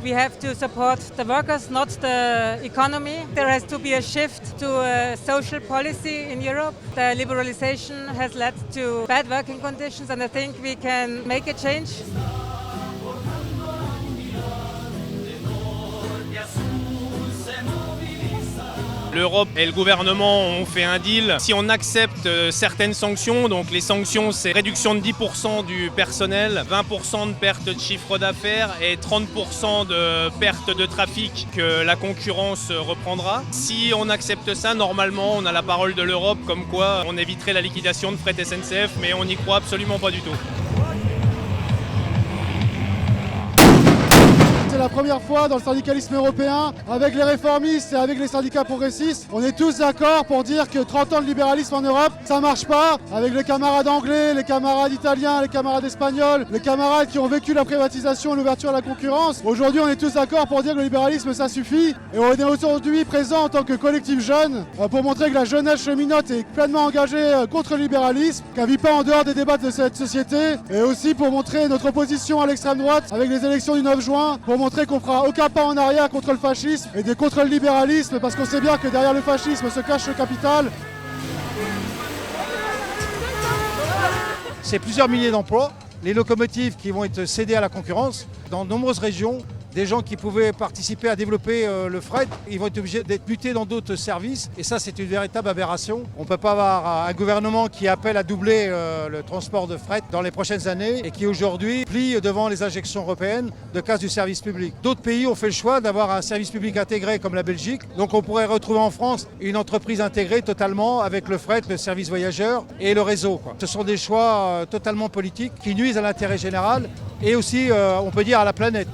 We have to support the workers, not the economy. There has to be a shift to a social policy in Europe. The liberalization has led to bad working conditions, and I think we can make a change. L'Europe et le gouvernement ont fait un deal. Si on accepte certaines sanctions, donc les sanctions c'est réduction de 10% du personnel, 20% de perte de chiffre d'affaires et 30% de perte de trafic que la concurrence reprendra. Si on accepte ça, normalement on a la parole de l'Europe comme quoi on éviterait la liquidation de fret SNCF, mais on n'y croit absolument pas du tout. C'est la première fois dans le syndicalisme européen, avec les réformistes et avec les syndicats progressistes, on est tous d'accord pour dire que 30 ans de libéralisme en Europe, ça marche pas. Avec les camarades anglais, les camarades italiens, les camarades espagnols, les camarades qui ont vécu la privatisation et l'ouverture à la concurrence, aujourd'hui on est tous d'accord pour dire que le libéralisme ça suffit. Et on est aujourd'hui présent en tant que collectif jeune pour montrer que la jeunesse cheminote est pleinement engagée contre le libéralisme, qu'elle ne vit pas en dehors des débats de cette société, et aussi pour montrer notre opposition à l'extrême droite avec les élections du 9 juin, pour montrer qu'on fera aucun pas en arrière contre le fascisme et contre le libéralisme, parce qu'on sait bien que derrière le fascisme se cache le capital. C'est plusieurs milliers d'emplois, les locomotives qui vont être cédées à la concurrence dans de nombreuses régions. Des gens qui pouvaient participer à développer le fret, ils vont être obligés d'être mutés dans d'autres services. Et ça, c'est une véritable aberration. On ne peut pas avoir un gouvernement qui appelle à doubler le transport de fret dans les prochaines années et qui aujourd'hui plie devant les injections européennes de casse du service public. D'autres pays ont fait le choix d'avoir un service public intégré comme la Belgique. Donc on pourrait retrouver en France une entreprise intégrée totalement avec le fret, le service voyageur et le réseau, quoi. Ce sont des choix totalement politiques qui nuisent à l'intérêt général et aussi, on peut dire, à la planète.